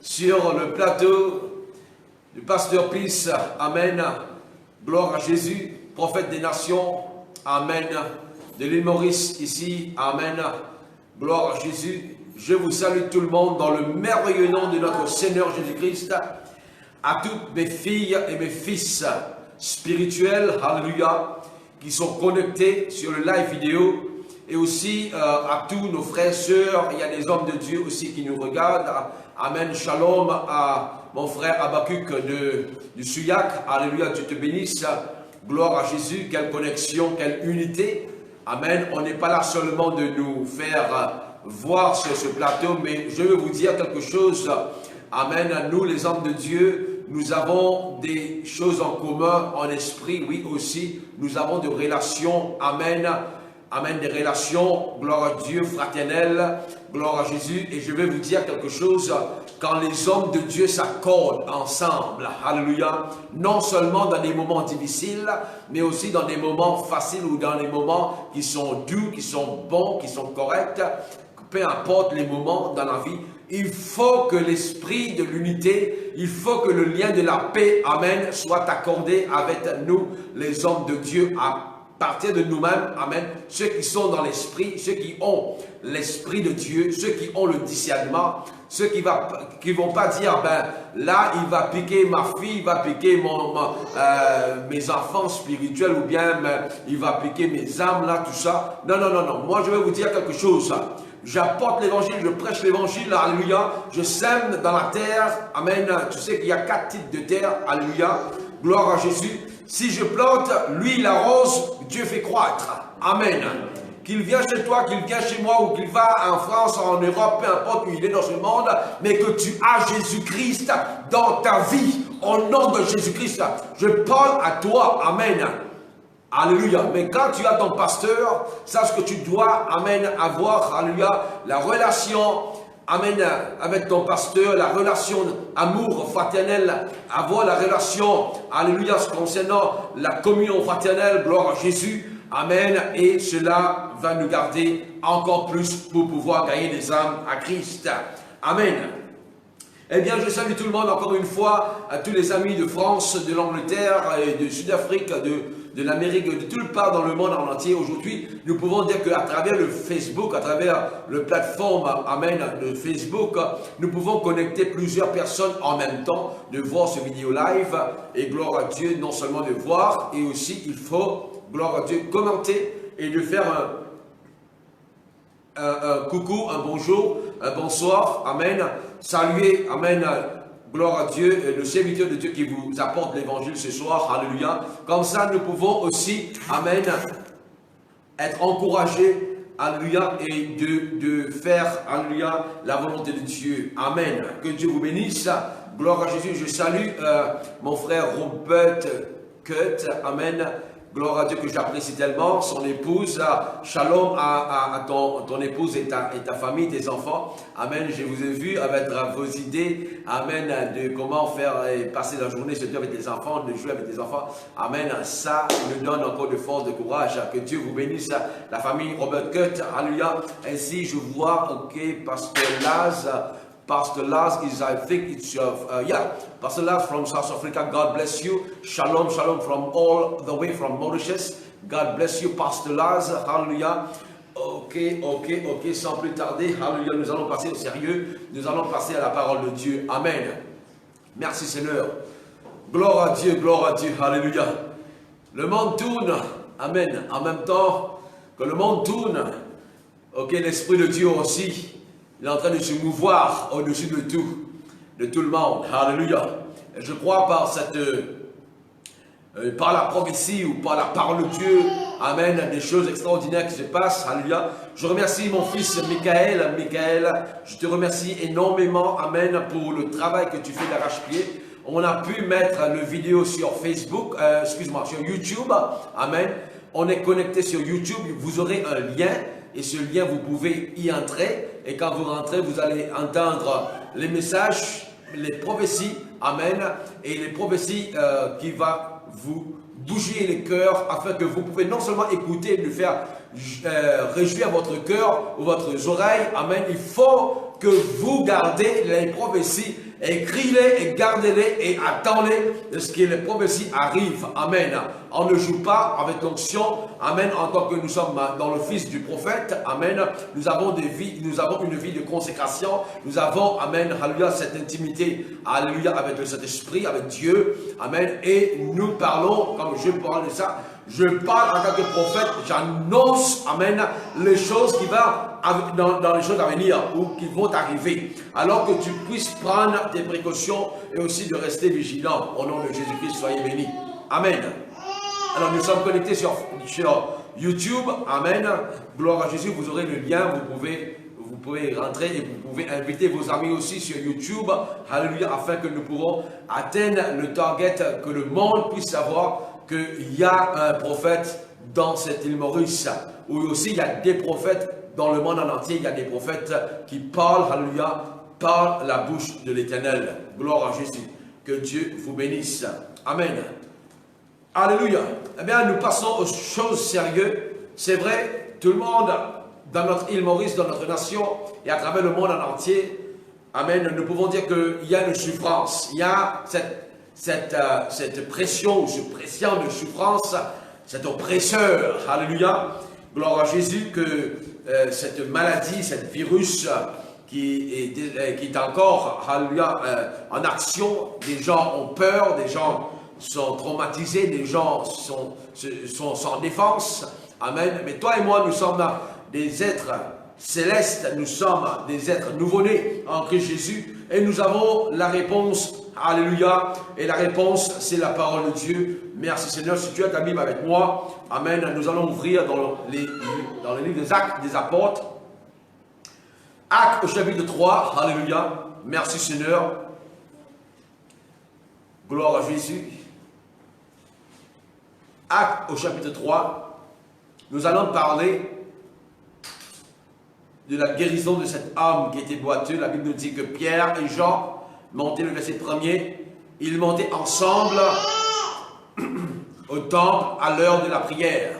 sur le plateau du pasteur Peace. Amen. Gloire à Jésus, prophète des nations. Amen. De l'île Maurice ici. Amen. Gloire à Jésus. Je vous salue tout le monde dans le merveilleux nom de notre Seigneur Jésus-Christ. À toutes mes filles et mes fils spirituels, alléluia, qui sont connectés sur le live vidéo. Et aussi à tous nos frères et sœurs, il y a des hommes de Dieu aussi qui nous regardent. Amen, shalom à mon frère Habakkuk du Souillac. Alléluia, Dieu te bénisse. Gloire à Jésus, quelle connexion, quelle unité. Amen, on n'est pas là seulement de nous faire voir sur ce plateau, mais je veux vous dire quelque chose. Amen, nous les hommes de Dieu, nous avons des choses en commun, en esprit, oui aussi. Nous avons des relations, amen. Amen, des relations, gloire à Dieu, fraternelles, gloire à Jésus. Et je vais vous dire quelque chose, quand les hommes de Dieu s'accordent ensemble, alléluia, non seulement dans des moments difficiles, mais aussi dans des moments faciles ou dans des moments qui sont doux, qui sont bons, qui sont corrects, peu importe les moments dans la vie, il faut que l'esprit de l'unité, il faut que le lien de la paix, amen, soit accordé avec nous, les hommes de Dieu, à partir de nous-mêmes, amen, ceux qui sont dans l'esprit, ceux qui ont l'esprit de Dieu, ceux qui ont le discernement, ceux qui vont pas dire, ben là, il va piquer ma fille, il va piquer mes enfants spirituels, ou bien il va piquer mes âmes, là, tout ça. Non, non, non, non. Moi, je vais vous dire quelque chose. J'apporte l'évangile, je prêche l'évangile, alléluia. Je sème dans la terre, amen. Tu sais qu'il y a 4 types de terre, alléluia. Gloire à Jésus. Si je plante, lui il arrose, Dieu fait croître. Amen. Qu'il vienne chez toi, qu'il vienne chez moi, ou qu'il va en France, en Europe, peu importe où il est dans ce monde, mais que tu as Jésus-Christ dans ta vie, au nom de Jésus-Christ. Je parle à toi. Amen. Alléluia. Mais quand tu as ton pasteur, sache que tu dois, amen, avoir, alléluia, la relation, amen, avec ton pasteur, la relation amour fraternel, avoir la relation, alléluia, concernant la communion fraternelle, gloire à Jésus, amen, et cela va nous garder encore plus pour pouvoir gagner des âmes à Christ. Amen. Eh bien, je salue tout le monde encore une fois, à tous les amis de France, de l'Angleterre, de Sud-Afrique, de l'Amérique, de toute part dans le monde en entier. Aujourd'hui, nous pouvons dire qu'à travers le Facebook, à travers le plateforme, amen, de Facebook, nous pouvons connecter plusieurs personnes en même temps, de voir ce vidéo live. Et gloire à Dieu, non seulement de voir, et aussi il faut, gloire à Dieu, commenter et de faire un coucou, un bonjour, un bonsoir, amen, saluer, amen, gloire à Dieu, le serviteur de Dieu qui vous apporte l'évangile ce soir, alléluia. Comme ça, nous pouvons aussi, amen, être encouragés, alléluia, et de faire, alléluia, la volonté de Dieu, amen. Que Dieu vous bénisse, gloire à Jésus. Je salue mon frère Robert Kurt, amen. Gloire à Dieu que j'apprécie tellement, son épouse, shalom à ton épouse et ta famille, tes enfants. Amen, je vous ai vu avec vos idées, amen, de comment faire et passer la journée surtout avec tes enfants, de jouer avec tes enfants. Amen, ça nous donne encore de force, de courage. Que Dieu vous bénisse, la famille Robert Kurt, alléluia. Ainsi, je vois, ok, Pastor Lars is, I think it's, Pastor Lars from South Africa, God bless you. Shalom, shalom from all the way from Mauritius. God bless you, Pastor Lars. Hallelujah. Ok, sans plus tarder, hallelujah, nous allons passer au sérieux. Nous allons passer à la parole de Dieu. Amen. Merci Seigneur. Gloire à Dieu, hallelujah. Le monde tourne, amen. En même temps que le monde tourne, ok, l'Esprit de Dieu aussi. Il est en train de se mouvoir au-dessus de tout le monde. Alléluia. Et je crois par la prophétie ou par la parole de Dieu, amen, des choses extraordinaires qui se passent. Alléluia. Je remercie mon fils Michael. Michael, je te remercie énormément, amen, pour le travail que tu fais d'arrache-pied. On a pu mettre le vidéo sur Facebook, sur YouTube. Amen. On est connecté sur YouTube. Vous aurez un lien. Et ce lien, vous pouvez y entrer. Et quand vous rentrez, vous allez entendre les messages, les prophéties. Amen. Et les prophéties qui vont vous bouger les cœurs afin que vous pouvez non seulement écouter, de faire réjouir votre cœur ou votre oreille. Amen. Il faut que vous gardez les prophéties Écris-les et gardez-les et attends-les de ce que les prophéties arrivent. Amen. On ne joue pas avec l'onction. Amen. En tant que nous sommes dans le fils du prophète. Amen. Nous avons des vies, nous avons une vie de consécration. Nous avons, amen, alléluia, cette intimité, alléluia, avec le Saint-Esprit, avec Dieu. Amen. Et nous parlons, comme je parle de ça, je parle en tant que prophète, j'annonce, amen, les choses qui vont dans les choses à venir ou qui vont arriver. Alors que tu puisses prendre tes précautions et aussi de rester vigilant. Au nom de Jésus-Christ, soyez bénis. Amen. Alors nous sommes connectés sur YouTube. Amen. Gloire à Jésus. Vous aurez le lien. Vous pouvez rentrer et vous pouvez inviter vos amis aussi sur YouTube. Alléluia. Afin que nous pourrons atteindre le target, que le monde puisse savoir qu'il y a un prophète dans cette île Maurice. Ou aussi il y a des prophètes dans le monde en entier. Il y a des prophètes qui parlent, alléluia, par la bouche de l'Éternel. Gloire à Jésus. Que Dieu vous bénisse. Amen. Alléluia. Eh bien, nous passons aux choses sérieuses. C'est vrai, tout le monde, dans notre île Maurice, dans notre nation, et à travers le monde en entier, amen, nous pouvons dire qu'il y a une souffrance. Il y a cette pression, ou ce pression de souffrance, cet oppresseur. Alléluia. Gloire à Jésus, que cette maladie, cette virus qui est encore, alléluia, en action. Des gens ont peur, des gens sont traumatisés, des gens sont sans défense. Amen. Mais toi et moi, nous sommes des êtres célestes, nous sommes des êtres nouveau-nés en Christ Jésus. Et nous avons la réponse, alléluia. Et la réponse, c'est la parole de Dieu. Merci Seigneur. Si tu as ta Bible avec moi, amen. Nous allons ouvrir dans les livres des Actes des Apôtres. Actes au chapitre 3, alléluia. Merci Seigneur. Gloire à Jésus. Actes au chapitre 3, nous allons parler de la guérison de cet homme qui était boiteux. La Bible nous dit que Pierre et Jean montaient, le verset 1er, ils montaient ensemble au temple à l'heure de la prière.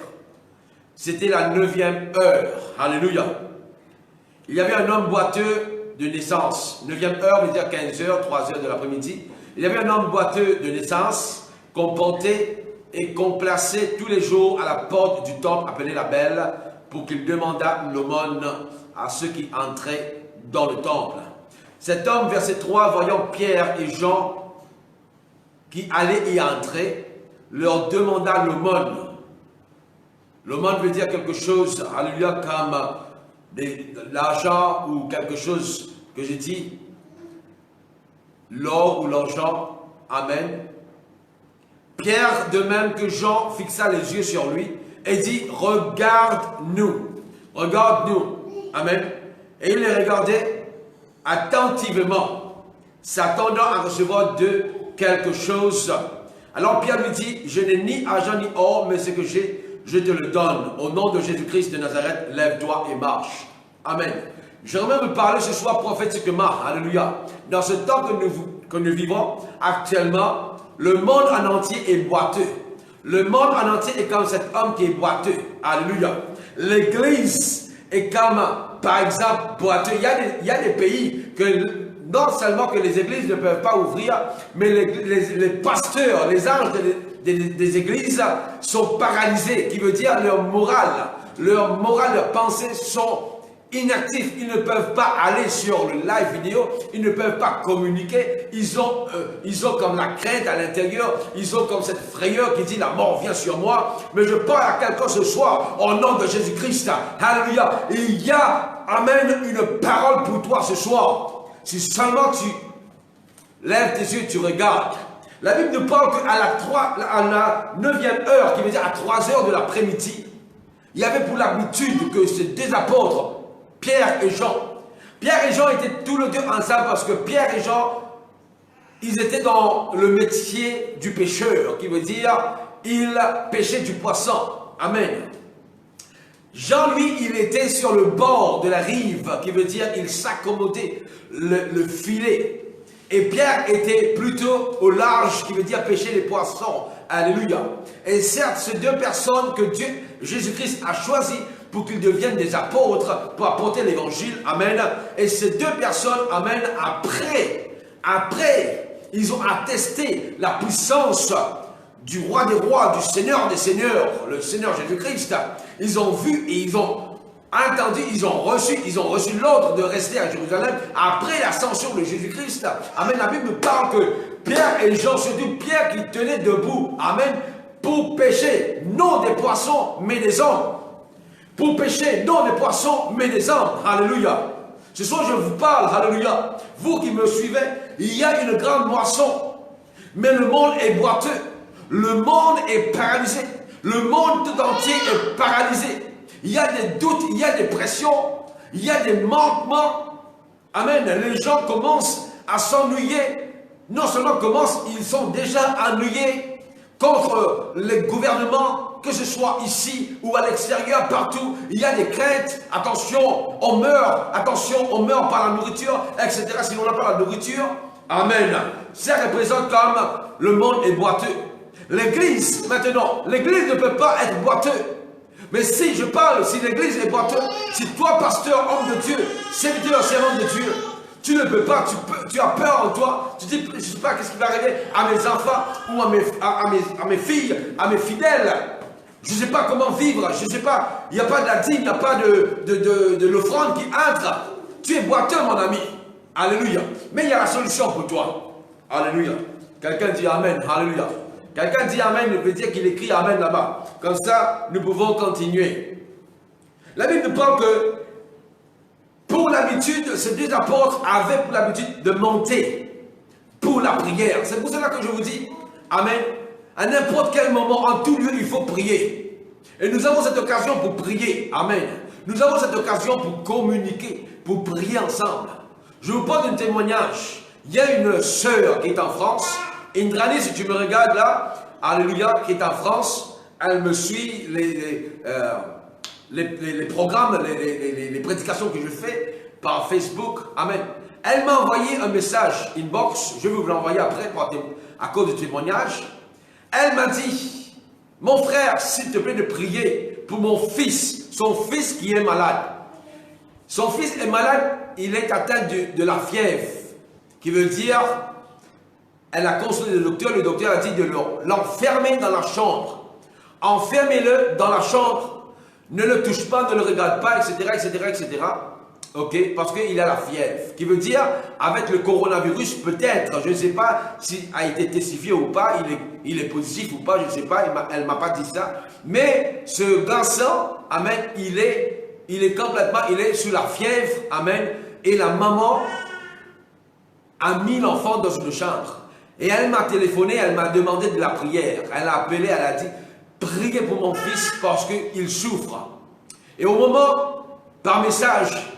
C'était la 9e heure. Alléluia. Il y avait un homme boiteux de naissance. 9e heure veut dire 15 heures, 3 heures de l'après-midi. Il y avait un homme boiteux de naissance qu'on portait et qu'on plaçait tous les jours à la porte du temple appelé la Belle pour qu'il demandât l'aumône à ceux qui entraient dans le temple. Cet homme, verset 3, voyant Pierre et Jean qui allaient y entrer, leur demanda l'aumône. L'aumône veut dire quelque chose, alléluia, comme l'argent ou quelque chose que j'ai dit, l'or ou l'argent, amen. Pierre, de même que Jean, fixa les yeux sur lui et dit, regarde-nous, regarde-nous, amen. Et il les regardait attentivement, s'attendant à recevoir d'eux quelque chose. Alors Pierre lui dit, je n'ai ni argent ni or, mais ce que j'ai, je te le donne. Au nom de Jésus-Christ de Nazareth, lève-toi et marche. Amen. J'aimerais me parler ce soir prophétiquement, alléluia. Dans ce temps que nous vivons actuellement, le monde en entier est boiteux. Le monde en entier est comme cet homme qui est boiteux. Alléluia. L'église est comme, par exemple, boiteux. Il y a des pays que non seulement que les églises ne peuvent pas ouvrir, mais les pasteurs, les anges des églises sont paralysés, qui veut dire leur morale, leurs pensées sont inactifs, ils ne peuvent pas aller sur le live vidéo, ils ne peuvent pas communiquer, ils ont comme la crainte à l'intérieur, ils ont comme cette frayeur qui dit la mort vient sur moi, mais je parle à quelqu'un ce soir au nom de Jésus-Christ, alléluia, il y a, amen, une parole pour toi ce soir, si seulement tu lèves tes yeux, tu regardes. La Bible nous parle qu'à la 9e heure, qui veut dire à 3 heures de l'après-midi, il y avait pour l'habitude que ces deux apôtres, Pierre et Jean. Pierre et Jean étaient tous les deux ensemble parce que Pierre et Jean, ils étaient dans le métier du pêcheur, qui veut dire, ils pêchaient du poisson. Amen. Jean, lui, il était sur le bord de la rive, qui veut dire, il s'accommodait le filet. Et Pierre était plutôt au large, qui veut dire pêcher les poissons. Alléluia. Et certes, ces deux personnes que Dieu, Jésus-Christ a choisies pour qu'ils deviennent des apôtres, pour apporter l'évangile. Amen. Et ces deux personnes, amen, après après, ils ont attesté la puissance du roi des rois, du Seigneur des seigneurs, le Seigneur Jésus-Christ. Ils ont vu et ils ont entendu, ils ont reçu l'ordre de rester à Jérusalem après l'ascension de Jésus-Christ. Amen. La Bible parle que Pierre et Jean, surtout Pierre qui tenait debout, amen, pour pêcher, non des poissons, mais des hommes. Pour pêcher, non des poissons, mais des hommes. Alléluia. Ce soir, je vous parle, alléluia. Vous qui me suivez, il y a une grande moisson. Mais le monde est boiteux. Le monde est paralysé. Le monde tout entier est paralysé. Il y a des doutes, il y a des pressions, il y a des manquements. Amen. Les gens commencent à s'ennuyer. Non seulement commencent, ils sont déjà ennuyés contre les gouvernements, que ce soit ici ou à l'extérieur, partout. Il y a des craintes. Attention, on meurt. Attention, on meurt par la nourriture, etc. Si on n'a pas la nourriture, amen. Ça représente comme le monde est boiteux. L'église, maintenant, l'église ne peut pas être boiteux. Mais si je parle, si l'église est boiteuse, si toi, pasteur, homme de Dieu, serviteur, servant de Dieu, tu ne peux pas, tu as peur en toi, tu dis, je ne sais pas qu'est-ce qui va arriver à mes enfants ou à mes filles, à mes fidèles. Je ne sais pas comment vivre, je ne sais pas, il n'y a pas de la dîme, il n'y a pas de l'offrande qui entre. Tu es boiteux, mon ami. Alléluia. Mais il y a la solution pour toi. Alléluia. Quelqu'un dit Amen. Alléluia. Quelqu'un dit Amen, il veut dire qu'il écrit Amen là-bas. Comme ça, nous pouvons continuer. La Bible nous parle que, pour l'habitude, ces deux apôtres avaient pour l'habitude de monter pour la prière. C'est pour cela que je vous dis, Amen, à n'importe quel moment, en tout lieu, il faut prier. Et nous avons cette occasion pour prier. Amen. Nous avons cette occasion pour communiquer, pour prier ensemble. Je vous parle d'un témoignage. Il y a une sœur qui est en France. Indrani, si tu me regardes là, alléluia, qui est en France, elle me suit les programmes, les prédications que je fais par Facebook. Amen. Elle m'a envoyé un message inbox, je vais vous l'envoyer après à cause du témoignage. Elle m'a dit, mon frère, s'il te plaît de prier pour mon fils, son fils qui est malade. Son fils est malade, il est atteint de la fièvre, qui veut dire... Elle a consulté le docteur a dit de l'enfermer dans la chambre. Enfermez-le dans la chambre, ne le touche pas, ne le regarde pas, etc., etc., etc. Ok, parce qu'il a la fièvre. Qui veut dire, avec le coronavirus, peut-être, je ne sais pas s'il a été testifié ou pas, il est positif ou pas, je ne sais pas, elle ne m'a pas dit ça. Mais ce garçon, amen, il est complètement, il est sous la fièvre, amen, et la maman a mis l'enfant dans une chambre. Et elle m'a téléphoné, elle m'a demandé de la prière. Elle a appelé, elle a dit, priez pour mon fils parce qu'il souffre. Et au moment, par message,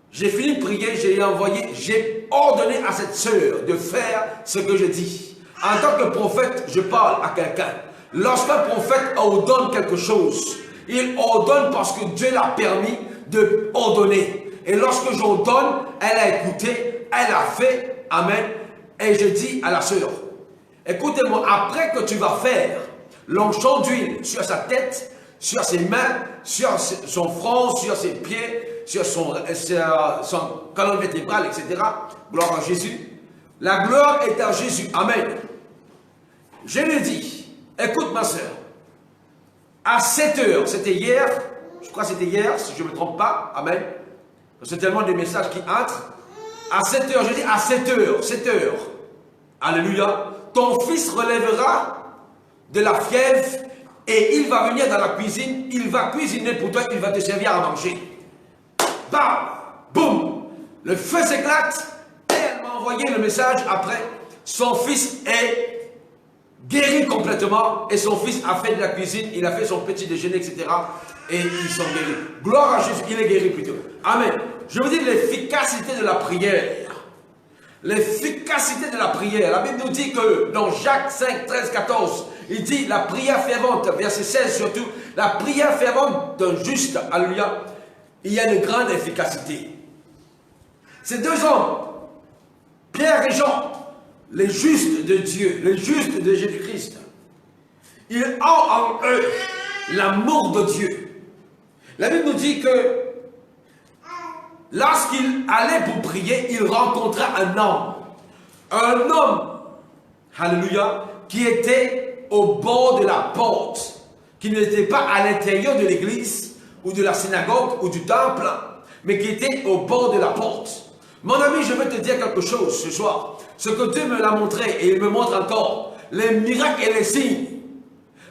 j'ai fini de prier, j'ai ordonné à cette sœur de faire ce que je dis. En tant que prophète, je parle à quelqu'un. Lorsqu'un prophète ordonne quelque chose, il ordonne parce que Dieu l'a permis de ordonner. Et lorsque j'ordonne, elle a écouté, elle a fait, amen. Et je dis à la sœur, écoutez-moi, après que tu vas faire l'onction d'huile sur sa tête, sur ses mains, sur son front, sur ses pieds, sur son colonne vertébrale, etc. Gloire à Jésus. La gloire est à Jésus. Amen. Je lui dis, écoute ma sœur, à 7 heures, c'était hier, je crois que c'était hier, si je ne me trompe pas, amen. C'est tellement des messages qui entrent. À 7 heures, je dis à 7 heures, 7 heures. Alléluia. Ton fils relèvera de la fièvre et il va venir dans la cuisine, il va cuisiner pour toi, il va te servir à manger. Bam, boum, le feu s'éclate et elle m'a envoyé le message après. Son fils est guéri complètement et son fils a fait de la cuisine, il a fait son petit déjeuner, etc. Et ils sont guéris. Gloire à Jésus, il est guéri plutôt. Amen. Je vous dis l'efficacité de la prière. L'efficacité de la prière. La Bible nous dit que dans Jacques 5, 13, 14, il dit la prière fervente, verset 16 surtout, la prière fervente d'un juste, alléluia, il y a une grande efficacité. Ces deux hommes, Pierre et Jean, les justes de Dieu, les justes de Jésus-Christ, ils ont en eux l'amour de Dieu. La Bible nous dit que lorsqu'il allait pour prier, il rencontra un homme. Un homme, alléluia, qui était au bord de la porte, qui n'était pas à l'intérieur de l'église, ou de la synagogue, ou du temple, mais qui était au bord de la porte. Mon ami, je veux te dire quelque chose ce soir. Ce que Dieu me l'a montré, et il me montre encore, les miracles et les signes,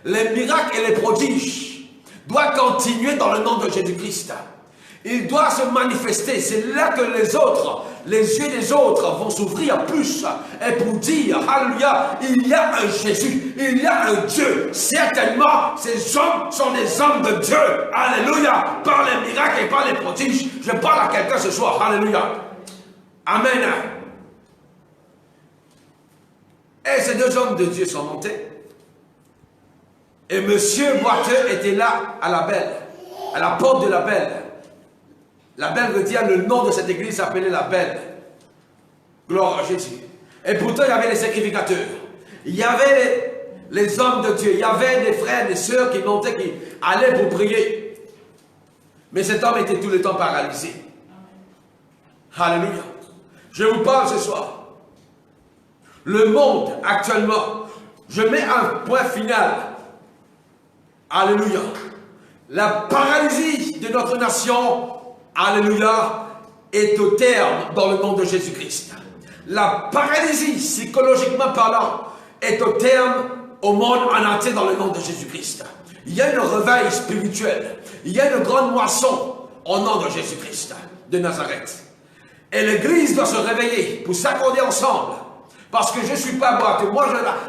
les miracles et les prodiges doivent continuer dans le nom de Jésus-Christ. Il doit se manifester. C'est là que les autres, les yeux des autres vont s'ouvrir plus et pour dire, alléluia, il y a un Jésus, il y a un Dieu. Certainement, ces hommes sont des hommes de Dieu. Alléluia, par les miracles et par les prodiges. Je parle à quelqu'un ce soir. Alléluia. Amen. Et ces deux hommes de Dieu sont montés. Et monsieur Boiteux était là à la belle, à la porte de la belle. La belle veut dire le nom de cette église s'appelait la belle. Gloire à Jésus. Et pourtant, il y avait les sacrificateurs. Il y avait les hommes de Dieu. Il y avait des frères, des sœurs qui montaient, qui allaient pour prier. Mais cet homme était tout le temps paralysé. Alléluia. Je vous parle ce soir. Le monde, actuellement, je mets un point final. Alléluia. La paralysie de notre nation, alléluia, est au terme dans le nom de Jésus-Christ. La paralysie, psychologiquement parlant, est au terme au monde en entier dans le nom de Jésus-Christ. Il y a une réveil spirituel. Il y a une grande moisson au nom de Jésus-Christ de Nazareth. Et l'Église doit se réveiller pour s'accorder ensemble. Parce que je ne suis pas boiteux. Moi,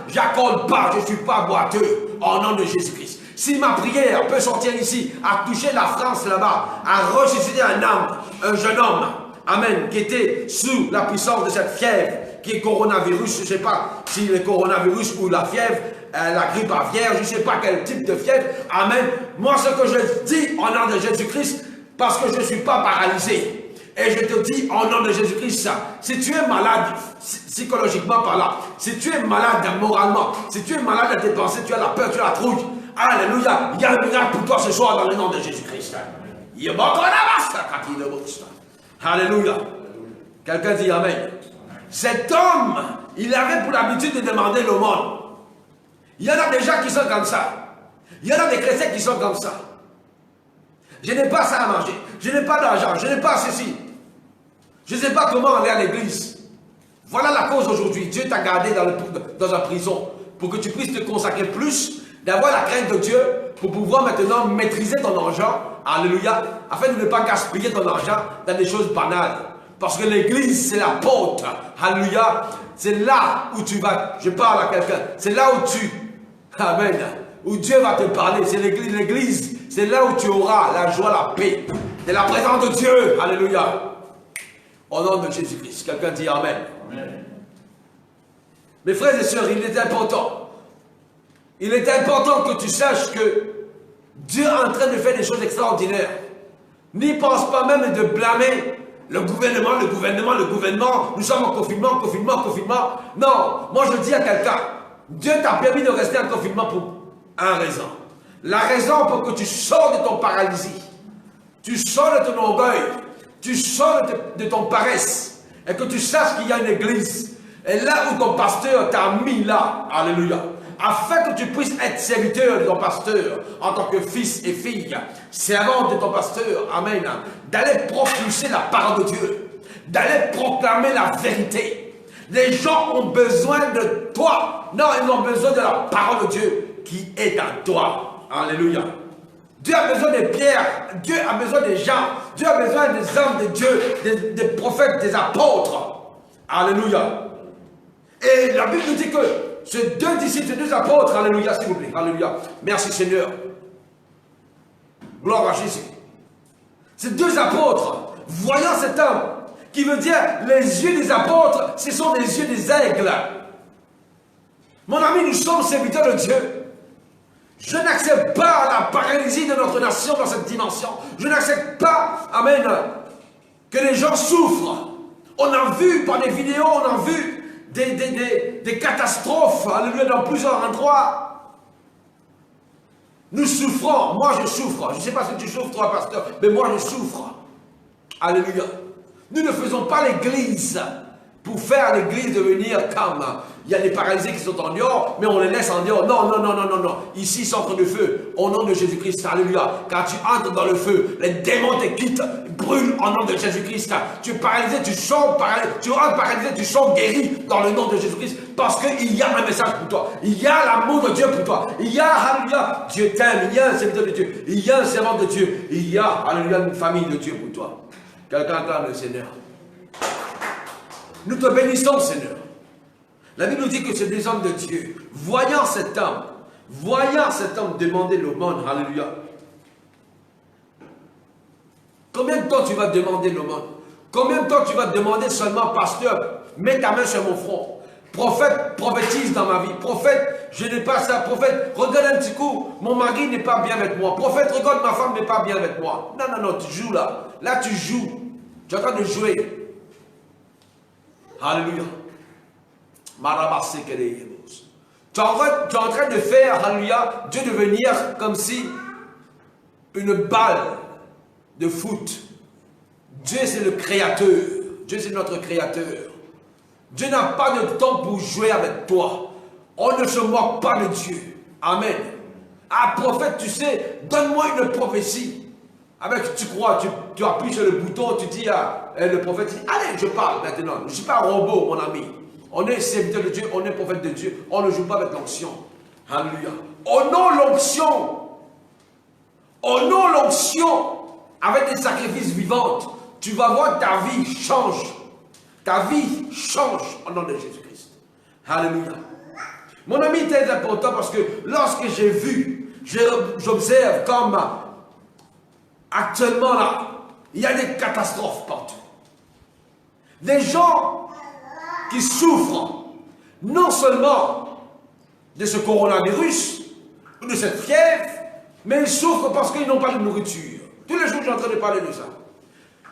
je n'accorde pas. Je ne suis pas boiteux au nom de Jésus-Christ. Si ma prière peut sortir ici, à toucher la France là-bas, à ressusciter un homme, un jeune homme, amen, qui était sous la puissance de cette fièvre, qui est coronavirus, je ne sais pas si le coronavirus ou la fièvre, la grippe aviaire, je ne sais pas quel type de fièvre, amen. Moi, ce que je dis au nom de Jésus-Christ, parce que je ne suis pas paralysé, et je te dis au nom de Jésus-Christ, si tu es malade, psychologiquement parlant, si tu es malade moralement, si tu es malade à tes pensées, tu as la peur, tu as la trouille, alléluia, il y a un miracle pour toi ce soir dans le nom de Jésus-Christ. Alléluia. Quelqu'un dit Amen. Cet homme, il avait pour l'habitude de demander l'aumône. Il y en a des gens qui sont comme ça. Il y en a des chrétiens qui sont comme ça. Je n'ai pas ça à manger. Je n'ai pas d'argent. Je n'ai pas ceci. Je ne sais pas comment aller à l'église. Voilà la cause aujourd'hui. Dieu t'a gardé dans la prison pour que tu puisses te consacrer plus, d'avoir la crainte de Dieu pour pouvoir maintenant maîtriser ton argent. Alléluia. Afin de ne pas gaspiller ton argent dans des choses banales. Parce que l'église, c'est la porte. Alléluia. C'est là où tu vas. Je parle à quelqu'un. C'est là où tu. Amen. Où Dieu va te parler. C'est l'église. L'église, c'est là où tu auras la joie, la paix. C'est la présence de Dieu. Alléluia. Au nom de Jésus-Christ. Quelqu'un dit Amen. Amen. Mes frères et sœurs, il est important. Il est important que tu saches que Dieu est en train de faire des choses extraordinaires. N'y pense pas même de blâmer le gouvernement. Nous sommes en confinement. Non, moi je dis à quelqu'un, Dieu t'a permis de rester en confinement pour une raison. La raison pour que tu sors de ton paralysie, tu sors de ton orgueil, tu sors de ton paresse, et que tu saches qu'il y a une église. Et là où ton pasteur t'a mis là, alléluia, afin que tu puisses être serviteur de ton pasteur, en tant que fils et fille, servante de ton pasteur, amen, d'aller propulser la parole de Dieu, d'aller proclamer la vérité. Les gens ont besoin de toi. Non, ils ont besoin de la parole de Dieu qui est en toi. Alléluia. Dieu a besoin des pierres, Dieu a besoin des gens, Dieu a besoin des hommes de Dieu, des prophètes, des apôtres. Alléluia. Et la Bible nous dit que ces deux disciples, ces deux apôtres, alléluia, s'il vous plaît, alléluia. Merci Seigneur. Gloire à Jésus. Ces deux apôtres, voyant cet homme, qui veut dire les yeux des apôtres, ce sont les yeux des aigles. Mon ami, nous sommes serviteurs de Dieu. Je n'accepte pas la paralysie de notre nation dans cette dimension. Je n'accepte pas, amen, que les gens souffrent. On a vu par des vidéos, on a vu des catastrophes, alléluia, dans plusieurs endroits. Nous souffrons, moi je souffre. Je ne sais pas si tu souffres toi, pasteur, mais moi je souffre. Alléluia. Nous ne faisons pas l'église pour faire l'église devenir comme. Il y a des paralysés qui sont en dehors, mais on les laisse en dehors. Non, non, non, non, non, non. Ici, centre de feu, au nom de Jésus-Christ. Alléluia. Quand tu entres dans le feu, les démons te quittent, brûlent au nom de Jésus-Christ. Tu es paralysé, tu sors paralysé, tu rentres paralysé, tu sors guéri dans le nom de Jésus-Christ. Parce qu'il y a un message pour toi. Il y a l'amour de Dieu pour toi. Il y a, alléluia, Dieu t'aime. Il y a un serviteur de Dieu. Il y a un servant de Dieu. Il y a, alléluia, une famille de Dieu pour toi. Quelqu'un acclame le Seigneur. Nous te bénissons, Seigneur. La Bible nous dit que c'est des hommes de Dieu. Voyant cet homme demander l'aumône, alléluia. Combien de temps tu vas demander l'aumône? Combien de temps tu vas demander seulement, pasteur, mets ta main sur mon front. Prophète, prophétise dans ma vie. Prophète, je n'ai pas ça. Prophète, regarde un petit coup, mon mari n'est pas bien avec moi. Prophète, regarde, ma femme n'est pas bien avec moi. Non, non, non, tu joues là. Là, tu joues. Tu es en train de jouer. Alléluia. Tu es en train de faire, alléluia, Dieu devenir comme si une balle de foot. Dieu c'est le créateur. Dieu c'est notre créateur. Dieu n'a pas de temps pour jouer avec toi. On ne se moque pas de Dieu. Amen. Ah, prophète, tu sais, donne-moi une prophétie. Avec, tu crois, tu appuies sur le bouton, tu dis à le prophète, allez, je parle maintenant. Je ne suis pas un robot, mon ami. On est serviteur de Dieu, on est prophète de Dieu. On ne joue pas avec l'onction. Alléluia. Honore l'onction. Honore l'onction avec des sacrifices vivants. Tu vas voir ta vie change. Ta vie change au nom de Jésus-Christ. Alléluia. Mon ami, c'est très important parce que lorsque j'ai vu, j'observe comme actuellement là, il y a des catastrophes partout. Des gens qui souffrent non seulement de ce coronavirus ou de cette fièvre, mais ils souffrent parce qu'ils n'ont pas de nourriture. Tous les jours, je suis en train de parler de ça.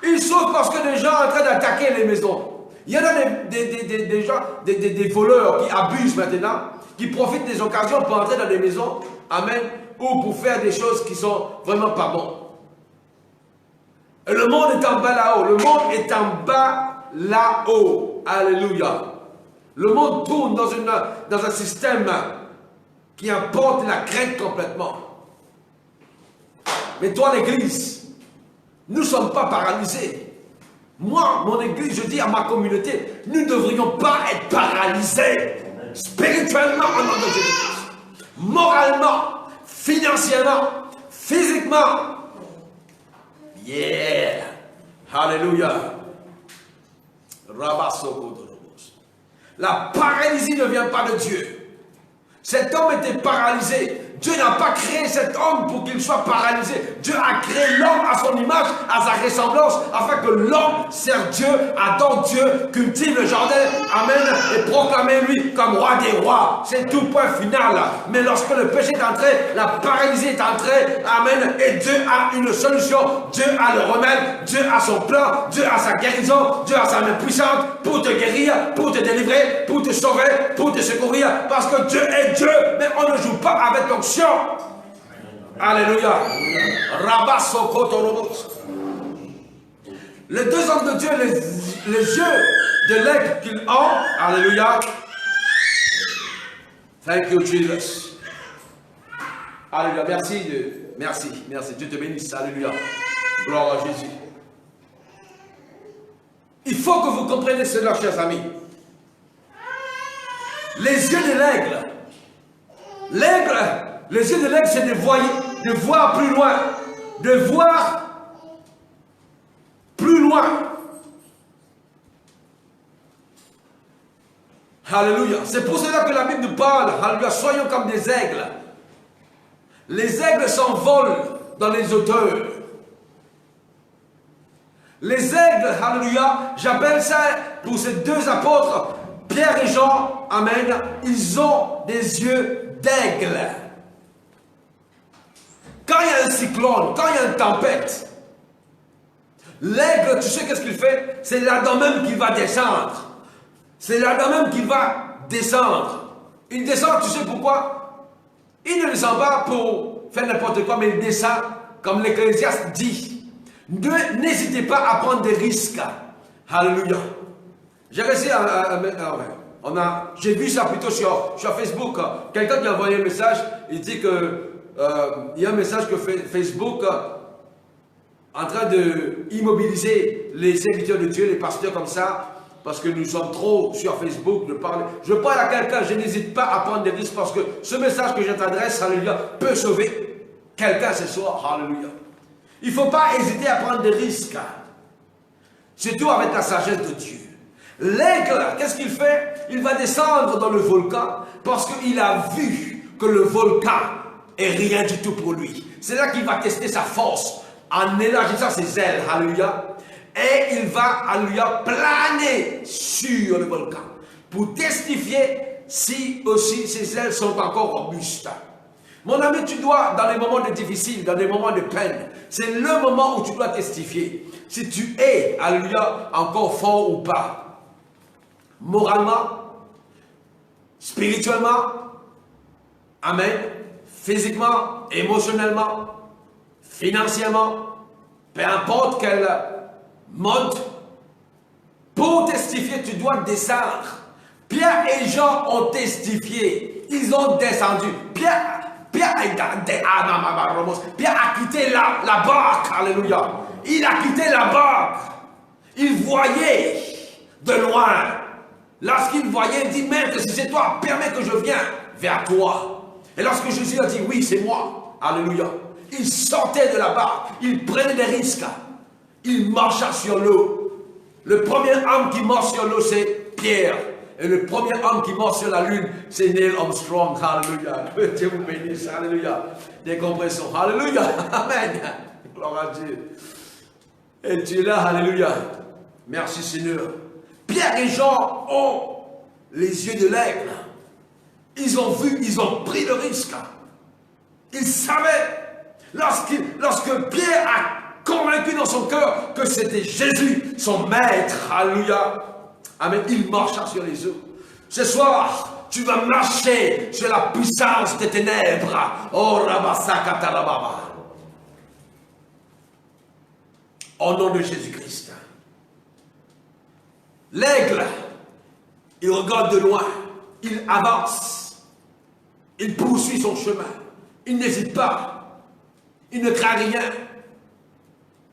Ils souffrent parce que des gens sont en train d'attaquer les maisons. Il y en a des gens, des voleurs qui abusent maintenant, qui profitent des occasions pour entrer dans des maisons, amen, ou pour faire des choses qui sont vraiment pas bonnes. Et le monde est en bas là-haut. Le monde est en bas là-haut. Alléluia. Le monde tourne dans un système qui emporte la crainte complètement. Mais toi, l'église, nous ne sommes pas paralysés. Moi, mon église, je dis à ma communauté, nous ne devrions pas être paralysés spirituellement en nom de Jésus-Christ. Moralement, financièrement, physiquement. Yeah! Alléluia! La paralysie ne vient pas de Dieu. Cet homme était paralysé. Dieu n'a pas créé cet homme pour qu'il soit paralysé. Dieu a créé l'homme à son image, à sa ressemblance, afin que l'homme serve Dieu, adore Dieu, cultive le jardin, amen, et proclame lui comme roi des rois. C'est tout, point final. Mais lorsque le péché est entré, la paralysie est entrée, amen, et Dieu a une solution. Dieu a le remède, Dieu a son plan, Dieu a sa guérison, Dieu a sa main puissante pour te guérir, pour te délivrer, pour te sauver, pour te secourir, parce que Dieu est Dieu, mais on ne joue pas avec l'onction. Alléluia. Les deux hommes de Dieu, les yeux de l'aigle qu'ils ont, alléluia. Thank you, Jesus. Alléluia. Merci. Dieu te bénisse. Alléluia. Gloire à Jésus. Il faut que vous compreniez cela, chers amis. Les yeux de l'aigle. Les yeux de l'aigle, c'est de voir plus loin. De voir plus loin. Alléluia. C'est pour cela que la Bible nous parle. Alléluia. Soyons comme des aigles. Les aigles s'envolent dans les hauteurs. Les aigles, alléluia, j'appelle ça pour ces deux apôtres, Pierre et Jean, amen, ils ont des yeux d'aigle. Quand il y a un cyclone, quand il y a une tempête, l'aigle, tu sais qu'est-ce qu'il fait? C'est là-dedans même qu'il va descendre. C'est là-dedans même qu'il va descendre. Il descend, tu sais pourquoi? Il ne descend pas pour faire n'importe quoi, mais il descend, comme l'Ecclésiaste dit. N'hésitez pas à prendre des risques. Alléluia. J'ai réussi j'ai vu ça plutôt sur Facebook. Quelqu'un qui a envoyé un message, il dit que il y a un message que Facebook en train d'immobiliser les serviteurs de Dieu, les pasteurs comme ça, parce que nous sommes trop sur Facebook de parler. Je parle à quelqu'un, je n'hésite pas à prendre des risques parce que ce message que je t'adresse, alléluia, peut sauver quelqu'un ce soir, alléluia. Il ne faut pas hésiter à prendre des risques, surtout avec la sagesse de Dieu. L'aigle, qu'est-ce qu'il fait? Il va descendre dans le volcan parce qu'il a vu que le volcan est rien du tout pour lui. C'est là qu'il va tester sa force en élargissant ses ailes, alléluia. Et il va, alléluia, planer sur le volcan pour testifier si aussi ses ailes sont encore robustes. Mon ami, tu dois, dans les moments difficiles, dans les moments de peine, c'est le moment où tu dois testifier si tu es, alléluia, encore fort ou pas. Moralement, spirituellement, amen, physiquement, émotionnellement, financièrement, peu importe quel mode, pour testifier, tu dois descendre. Pierre et Jean ont testifié, ils ont descendu. Pierre a quitté la barque, alléluia. Il a quitté la barque. Il voyait de loin. Lorsqu'il voyait, il dit, Maître, si c'est toi, permets que je vienne vers toi. Et lorsque Jésus a dit, oui, c'est moi, alléluia, il sortait de la barque, il prenait des risques, il marcha sur l'eau. Le premier homme qui marche sur l'eau, c'est Pierre. Et le premier homme qui marche sur la lune, c'est Neil Armstrong, alléluia. Dieu vous bénisse, alléluia. Décompression, alléluia, amen. Gloire à Dieu. Et tu es là, alléluia. Merci Seigneur. Pierre et Jean ont les yeux de l'aigle. Ils ont vu, ils ont pris le risque. Ils savaient. Lorsque Pierre a convaincu dans son cœur que c'était Jésus, son maître, alléluia, amen, il marcha sur les eaux. Ce soir, tu vas marcher sur la puissance des ténèbres. Oh, Rabasakatarababa. Au nom de Jésus-Christ. L'aigle, il regarde de loin, il avance, il poursuit son chemin, il n'hésite pas, il ne craint rien.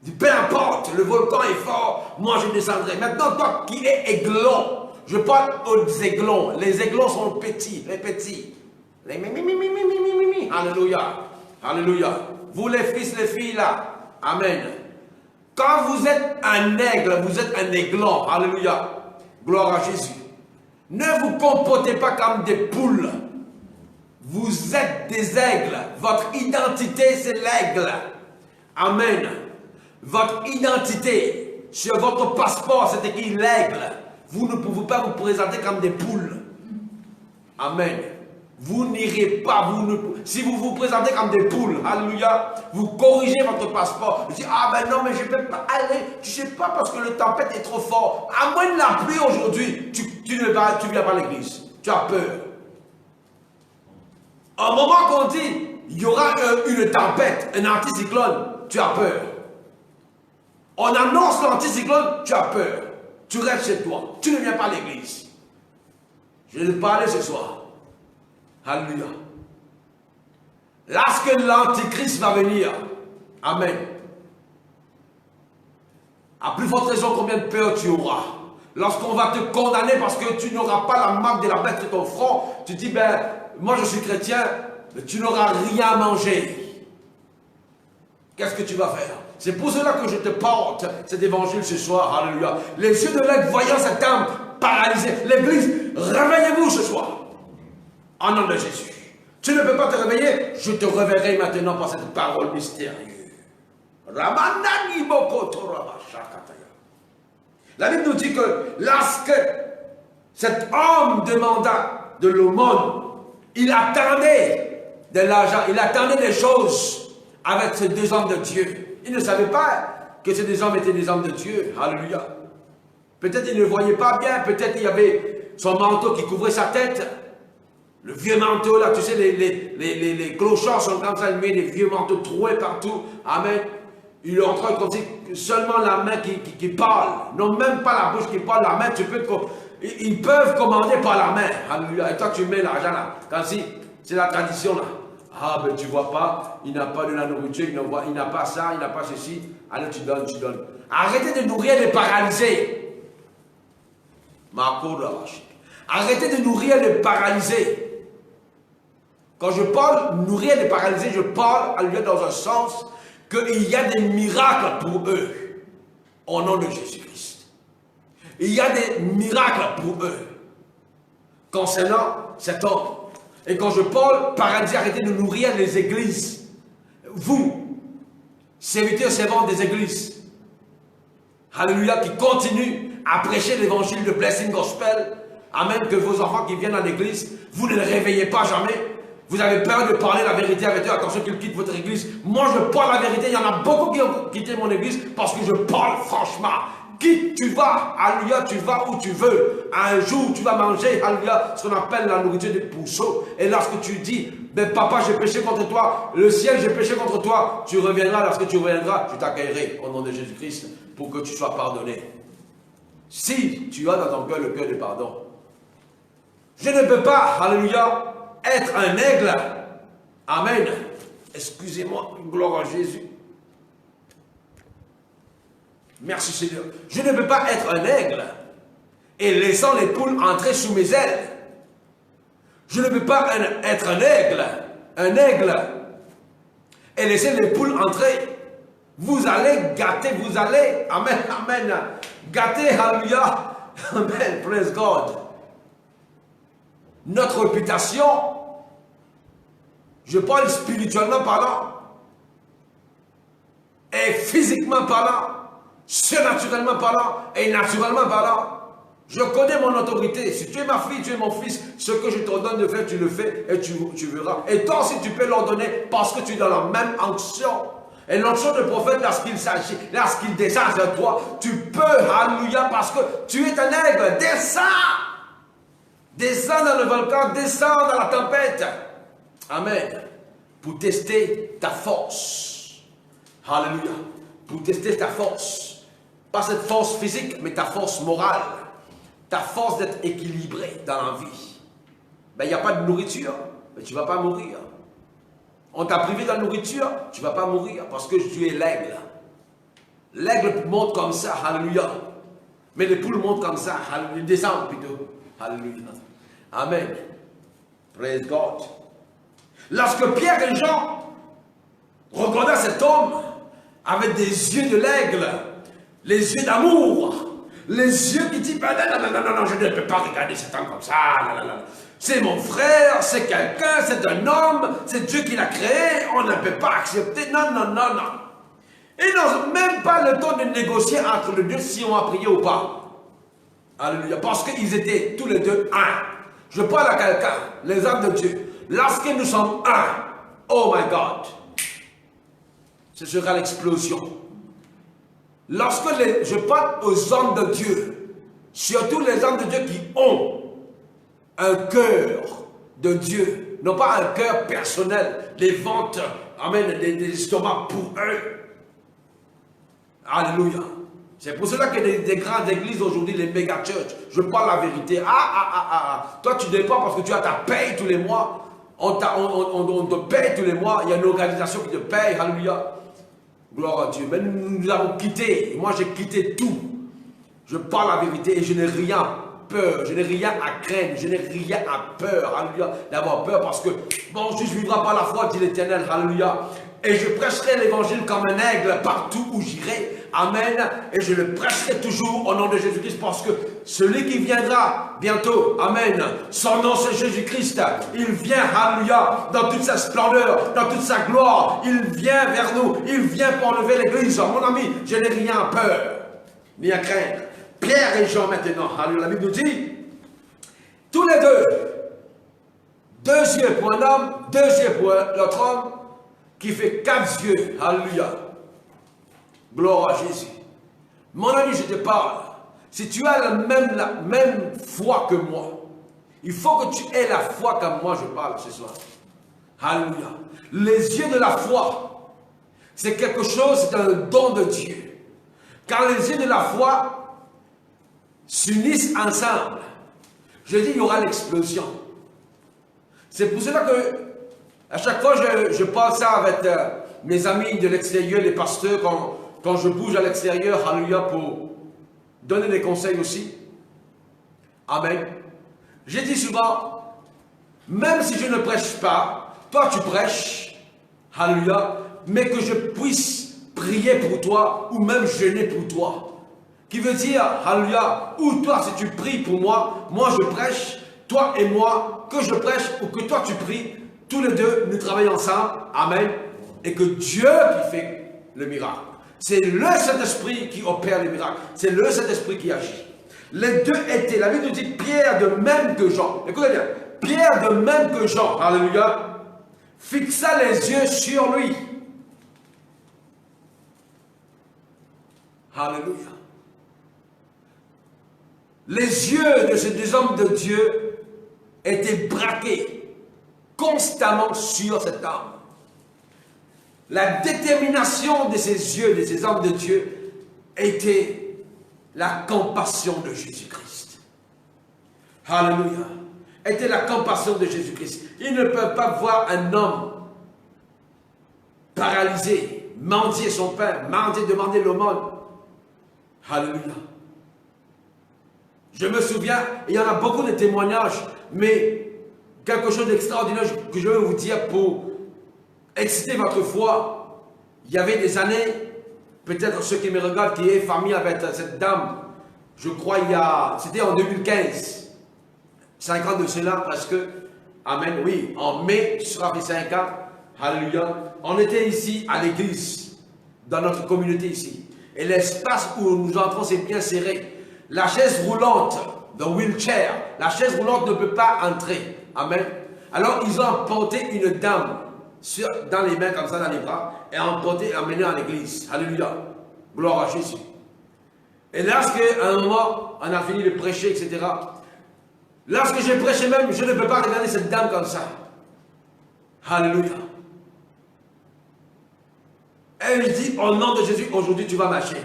Il dit, peu importe, le volcan est fort, moi je descendrai. Maintenant, toi qui es aiglon, je parle aux aiglons, les aiglons sont petits, les petits. Les mimi. Alléluia, alléluia. Vous les fils, les filles là, amen. Quand vous êtes un aigle, vous êtes un aiglon. Alléluia. Gloire à Jésus. Ne vous comportez pas comme des poules. Vous êtes des aigles. Votre identité, c'est l'aigle. Amen. Votre identité, sur votre passeport, c'est écrit l'aigle. Vous ne pouvez pas vous présenter comme des poules. Amen. Vous n'irez pas, si vous vous présentez comme des poules, alléluia, vous corrigez votre passeport. Vous dites, ah ben non, mais je ne peux pas aller, tu ne sais pas parce que le tempête est trop fort. À moins de la pluie aujourd'hui, tu ne viens pas à l'église. Tu as peur. Au moment qu'on dit, il y aura une tempête, un anticyclone, tu as peur. On annonce l'anticyclone, tu as peur. Tu restes chez toi, tu ne viens pas à l'église. Je vais te parler ce soir. Alléluia. Lorsque l'Antichrist va venir, amen. À plus forte raison, combien de peur tu auras. Lorsqu'on va te condamner parce que tu n'auras pas la marque de la bête sur ton front, tu dis, ben, moi je suis chrétien, mais tu n'auras rien à manger. Qu'est-ce que tu vas faire? C'est pour cela que je te porte cet évangile ce soir, alléluia. Les yeux de l'aigle voyant cette âme paralysée, l'église, réveillez-vous ce soir. En nom de Jésus. Tu ne peux pas te réveiller, je te réveillerai maintenant par cette parole mystérieuse. La Bible nous dit que lorsque cet homme demanda de l'aumône, il attendait de l'argent, il attendait des choses avec ces deux hommes de Dieu. Il ne savait pas que ces deux hommes étaient des hommes de Dieu. Alléluia. Peut-être il ne voyait pas bien, peut-être il y avait son manteau qui couvrait sa tête. Le vieux manteau, là, tu sais, les clochards sont comme ça, ils mettent des vieux manteaux troués partout. Amen. Il est en train comme si seulement la main qui parle. Non, même pas la bouche qui parle, la main, tu peux... Ils peuvent commander par la main. Alléluia. Et toi, tu mets l'argent là. Quand si, c'est la tradition là. Ah, ben tu vois pas, il n'a pas de la nourriture, il n'a pas ça, il n'a pas ceci. Alors tu donnes, tu donnes. Arrêtez de nourrir les paralysés. Arrêtez de nourrir les paralysés. Quand je parle nourrir les paralysés, je parle alléluia dans un sens qu'il y a des miracles pour eux. Au nom de Jésus-Christ. Il y a des miracles pour eux. Concernant cet homme. Et quand je parle, paradis, arrêtez de nourrir les églises. Vous, serviteurs servants des églises. Alléluia, qui continuent à prêcher l'évangile de Blessing Gospel. Amen, que vos enfants qui viennent à l'église, vous ne les réveillez pas jamais. Vous avez peur de parler la vérité avec eux. Attention qu'ils quittent votre église. Moi, je parle la vérité. Il y en a beaucoup qui ont quitté mon église parce que je parle franchement. Quitte, tu vas, alléluia, tu vas où tu veux. Un jour, tu vas manger, alléluia, ce qu'on appelle la nourriture des pourceaux. Et lorsque tu dis, ben papa, j'ai péché contre toi, le ciel, j'ai péché contre toi, tu reviendras, lorsque tu reviendras, je t'accueillerai au nom de Jésus-Christ pour que tu sois pardonné. Si tu as dans ton cœur le cœur de pardon. Je ne peux pas, alléluia, être un aigle. Amen. Excusez-moi, gloire à Jésus. Merci Seigneur. Je ne peux pas être un aigle et laissant les poules entrer sous mes ailes. Je ne peux pas être un aigle et laisser les poules entrer. Vous allez gâter, vous allez, amen, amen, gâter, alléluia, amen, praise God. Notre réputation, je parle spirituellement parlant et physiquement parlant, surnaturellement parlant et naturellement parlant. Je connais mon autorité. Si tu es ma fille, tu es mon fils, ce que je t'ordonne de faire, tu le fais et tu verras. Et toi aussi, tu peux l'ordonner parce que tu es dans la même onction. Et l'onction de prophète, lorsqu'il s'agit, lorsqu'il descend sur toi, tu peux, alléluia, parce que tu es un aigle. Descends! Descends dans le volcan, descends dans la tempête. Amen. Pour tester ta force. Alléluia. Pour tester ta force. Pas cette force physique, mais ta force morale. Ta force d'être équilibré dans la vie. Ben, il n'y a pas de nourriture, mais tu ne vas pas mourir. On t'a privé de la nourriture, tu ne vas pas mourir parce que tu es l'aigle. L'aigle monte comme ça, alléluia. Mais les poules montent comme ça, ils descendent plutôt. Alléluia. Amen. Praise God. Lorsque Pierre et Jean regardaient cet homme avec des yeux de l'aigle, les yeux d'amour, les yeux qui disent non, je ne peux pas regarder cet homme comme ça. C'est mon frère, c'est quelqu'un, c'est un homme, c'est Dieu qui l'a créé, on ne peut pas accepter. Non. Ils n'ont même pas le temps de négocier entre les deux si on a prié ou pas. Alléluia. Parce qu'ils étaient tous les deux un. Je parle à quelqu'un, les hommes de Dieu. Lorsque nous sommes un, oh my God, ce sera l'explosion. Lorsque je parle aux hommes de Dieu, surtout les hommes de Dieu qui ont un cœur de Dieu, non pas un cœur personnel, des ventes, amen, des estomacs pour eux. Alléluia. C'est pour cela que des grandes églises aujourd'hui, les méga church, je parle la vérité. Toi tu dépends parce que tu as ta paye tous les mois. On te paye tous les mois. Il y a une organisation qui te paye. Alléluia. Gloire à Dieu. Mais nous avons quitté. Moi j'ai quitté tout. Je parle la vérité et je n'ai rien peur. Je n'ai rien à craindre. Je n'ai rien à peur. Alléluia. D'avoir peur parce que mon juge vivra par la foi, dit l'Éternel. Alléluia. Et je prêcherai l'évangile comme un aigle partout où j'irai. Amen. Et je le prêcherai toujours au nom de Jésus-Christ parce que celui qui viendra bientôt, amen, son nom c'est Jésus-Christ. Il vient, alléluia, dans toute sa splendeur, dans toute sa gloire. Il vient vers nous. Il vient pour enlever l'église. Mon ami, je n'ai rien à peur, ni à craindre. Pierre et Jean maintenant, alléluia, la Bible nous dit, tous les deux yeux pour un homme, 2 yeux pour l'autre homme, qui fait 4 yeux. Alléluia. Gloire à Jésus. Mon ami, je te parle. Si tu as la même foi que moi, il faut que tu aies la foi comme moi je parle ce soir. Alléluia. Les yeux de la foi, C'est quelque chose, c'est un don de Dieu. Quand les yeux de la foi s'unissent ensemble, je dis, il y aura l'explosion. C'est pour cela que, à chaque fois, je parle ça avec mes amis de l'extérieur, les pasteurs, quand je bouge à l'extérieur, alléluia, pour donner des conseils aussi. Amen. J'ai dit souvent, même si je ne prêche pas, toi tu prêches, alléluia, mais que je puisse prier pour toi, ou même jeûner pour toi. Qui veut dire, alléluia, ou toi si tu pries pour moi, moi je prêche, toi et moi, que je prêche ou que toi tu pries, tous les deux, nous travaillons ensemble, amen, et que Dieu qui fait le miracle. C'est le Saint-Esprit qui opère les miracles, c'est le Saint-Esprit qui agit. Les deux étaient, la Bible nous dit, Pierre de même que Jean, écoutez bien, Pierre de même que Jean, alléluia, fixa les yeux sur lui. Alléluia. Les yeux de ces deux hommes de Dieu étaient braqués constamment sur cet homme. La détermination de ces yeux, de ces hommes de Dieu, était la compassion de Jésus-Christ. Alléluia. Était la compassion de Jésus-Christ. Ils ne peuvent pas voir un homme paralysé, mendier son pain, mendier, demander l'aumône. Alléluia. Je me souviens, il y en a beaucoup de témoignages, mais quelque chose d'extraordinaire que je veux vous dire pour exciter votre foi. Il y avait des années, peut-être ceux qui me regardent, qui est famille avec cette dame, je crois c'était en 2015, 5 ans de cela presque, amen, oui, en mai, ce sera fait 5 ans, alléluia, on était ici à l'église, dans notre communauté ici, et l'espace où nous entrons c'est bien serré. La chaise roulante, the wheelchair, la chaise roulante ne peut pas entrer. Amen. Alors ils ont emporté une dame dans les mains comme ça, dans les bras, et emporté et emmené à l'église. Alléluia. Gloire à Jésus. Et lorsqu'à un moment, on a fini de prêcher, etc. Lorsque j'ai prêché même, je ne peux pas regarder cette dame comme ça. Alléluia. Elle dit, au nom de Jésus, aujourd'hui tu vas marcher.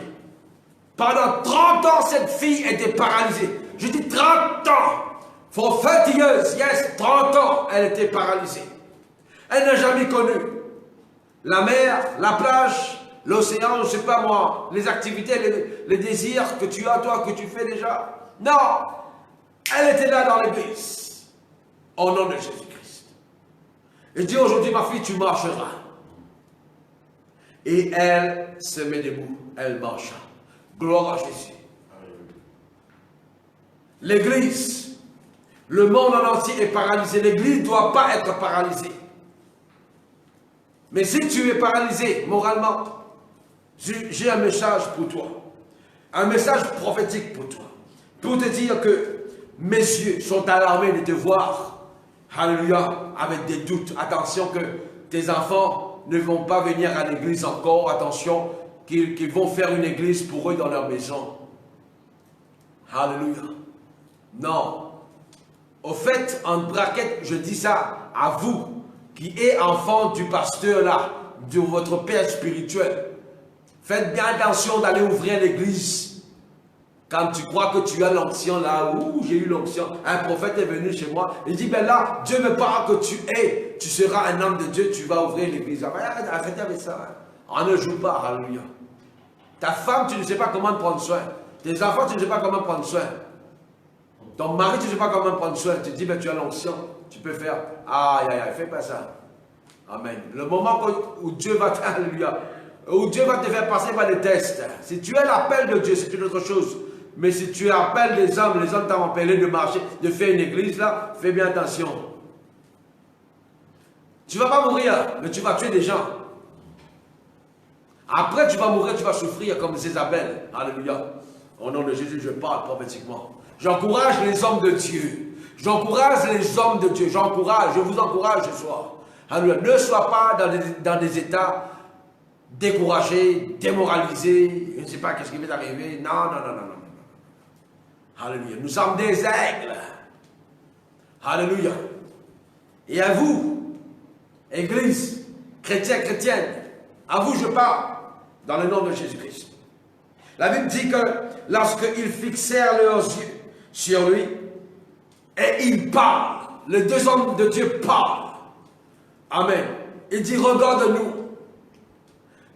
Pendant 30 ans, cette fille était paralysée. Je dis 30 ans. For 30 years, yes, 30 ans, elle était paralysée. Elle n'a jamais connu la mer, la plage, l'océan, je ne sais pas moi, les activités, les désirs que tu as, toi, que tu fais déjà. Non, elle était là dans l'église, au nom de Jésus-Christ. Et je dis aujourd'hui, ma fille, tu marcheras. Et elle se met debout, elle marcha. Gloire à Jésus. L'église, le monde en entier est paralysé. L'église ne doit pas être paralysée. Mais si tu es paralysé moralement, j'ai un message pour toi. Un message prophétique pour toi. Pour te dire que mes yeux sont alarmés de te voir. Alléluia. Avec des doutes. Attention que tes enfants ne vont pas venir à l'église encore. Attention qu'ils vont faire une église pour eux dans leur maison. Alléluia. Non. Au fait, en braquette, je dis ça à vous, qui êtes enfant du pasteur là, de votre père spirituel. Faites bien attention d'aller ouvrir l'église. Quand tu crois que tu as l'onction là, où j'ai eu l'onction, un prophète est venu chez moi, il dit, ben là, Dieu me parle que tu seras un homme de Dieu, tu vas ouvrir l'église. Arrêtez avec ça. On ne joue pas, alléluia. Ta femme, tu ne sais pas comment prendre soin. Tes enfants, tu ne sais pas comment prendre soin. Ton mari, tu ne sais pas comment prendre soin. Tu te dis, ben, tu as l'onction, tu peux faire. Aïe, aïe, aïe, fais pas ça. Amen. Le moment où Dieu va te, alléluia, où Dieu va te faire passer par des tests. Si tu as l'appel de Dieu, c'est une autre chose. Mais si tu appelles les hommes t'ont appelé de marcher, de faire une église là, fais bien attention. Tu ne vas pas mourir, mais tu vas tuer des gens. Après, tu vas mourir, tu vas souffrir comme Jézabel. Alléluia. Au nom de Jésus, je parle prophétiquement. J'encourage les hommes de Dieu. J'encourage les hommes de Dieu. Je vous encourage ce soir. Alléluia. Ne sois pas dans des états découragés, démoralisés. Je ne sais pas qu'est-ce qui va t'arriver. Non, non, non, non, non. Alléluia. Nous sommes des aigles. Alléluia. Et à vous, Église, chrétienne, À vous, je parle dans le nom de Jésus-Christ. La Bible dit que lorsqu'ils fixèrent leurs yeux sur lui, et ils parlent, les deux hommes de Dieu parlent. Amen. Il dit, regarde-nous.